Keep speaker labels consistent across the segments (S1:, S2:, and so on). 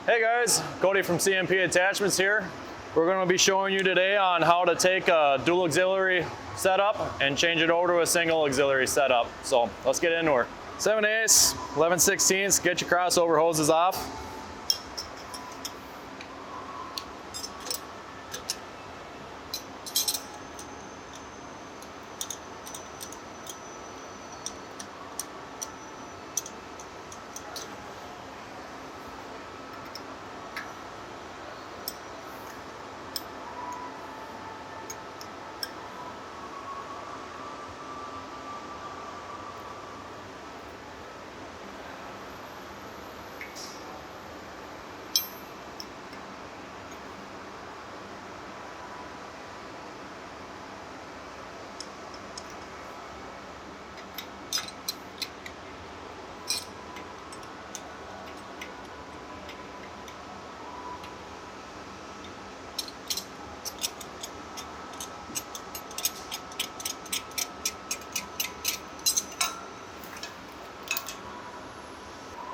S1: Hey guys, Cody from CMP Attachments here. We're going to be showing you today on how to take a dual auxiliary setup and change it over to a single auxiliary setup. So let's get into her. 7/8, 11/16, get your crossover hoses off.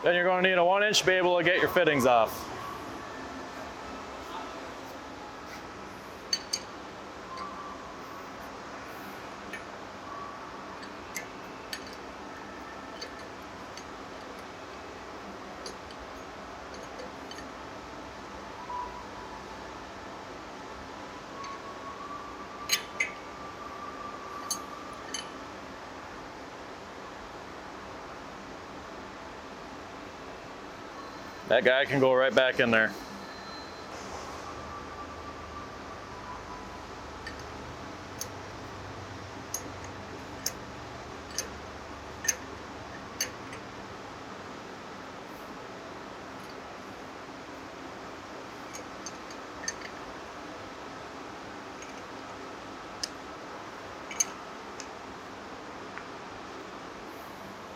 S1: Then you're going to need a 1-inch to be able to get your fittings off. That guy can go right back in there.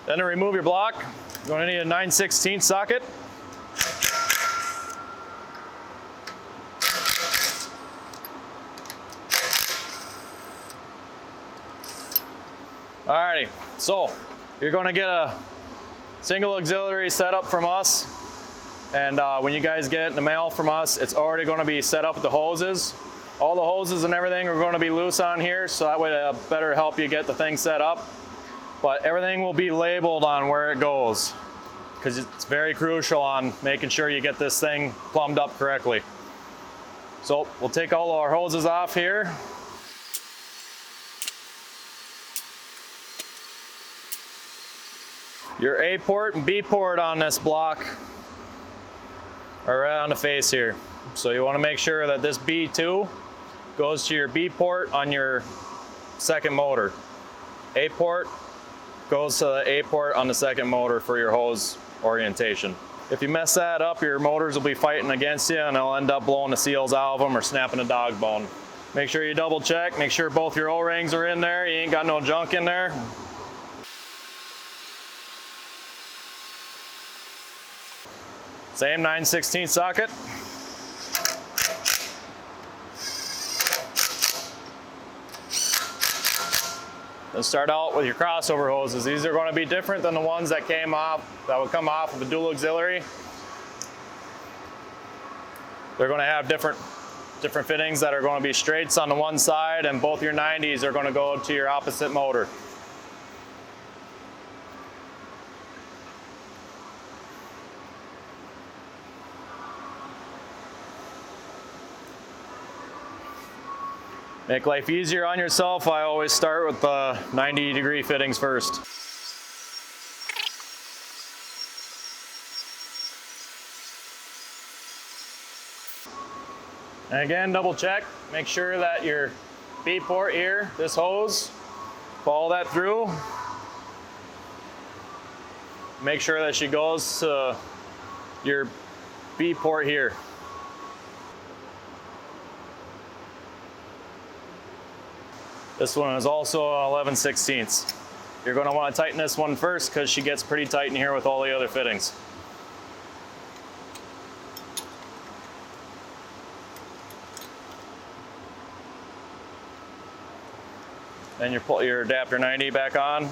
S1: Then to remove your block, you're going to need a 9/16 socket. Alrighty, so you're going to get a single auxiliary setup from us, and when you guys get it in the mail from us, it's already going to be set up with the hoses. All the hoses and everything are going to be loose on here, so that would better help you get the thing set up. But everything will be labeled on where it goes, because it's very crucial on making sure you get this thing plumbed up correctly. So we'll take all our hoses off here. Your A port and B port on this block are right on the face here. So you want to make sure that this B2 goes to your B port on your second motor. A port goes to the A port on the second motor for your hose orientation. If you mess that up, your motors will be fighting against you and they'll end up blowing the seals out of them or snapping a dog bone. Make sure you double check, make sure both your O-rings are in there, you ain't got no junk in there. Same 9/16 socket. Let's start out with your crossover hoses. These are going to be different than the ones that would come off of a dual auxiliary. They're going to have different fittings that are going to be straights on the one side, and both your 90s are going to go to your opposite motor. Make life easier on yourself, I always start with the 90-degree fittings first. And again, double check, make sure that your B port here, this hose, follow that through. Make sure that she goes to your B port here. This one is also 11/16. You're going to want to tighten this one first because she gets pretty tight in here with all the other fittings. Then you pull your adapter 90 back on.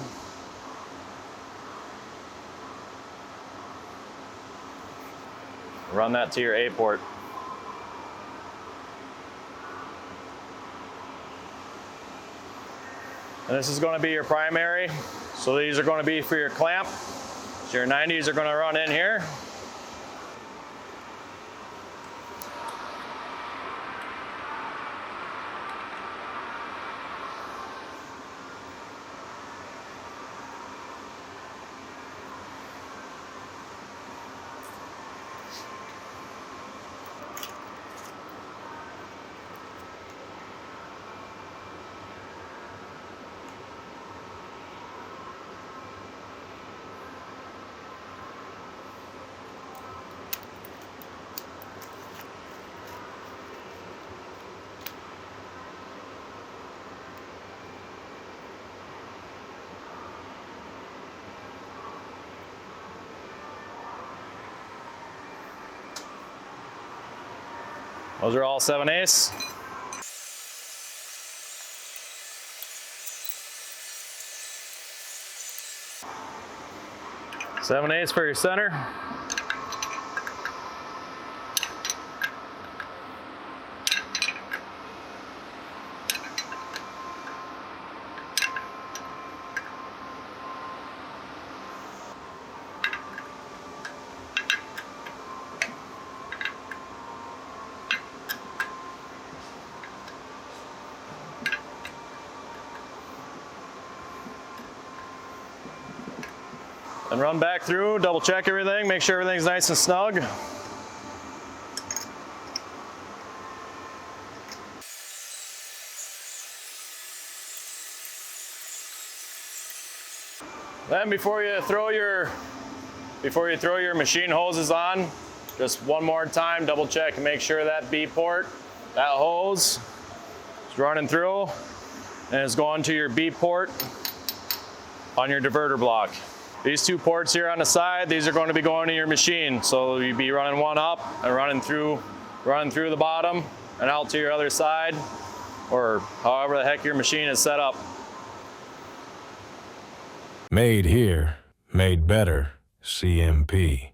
S1: Run that to your A port. And this is going to be your primary. So these are going to be for your clamp. So your 90s are going to run in here. Those are all 7/8. Seven eighths for your center. And run back through, double check everything, make sure everything's nice and snug. Then before you throw your machine hoses on, just one more time, double check and make sure that B port, that hose is running through and it's going to your B port on your diverter block. These two ports here on the side, these are going to be going to your machine. So you'd be running one up and running through the bottom and out to your other side, or however the heck your machine is set up.
S2: Made here, made better, CMP.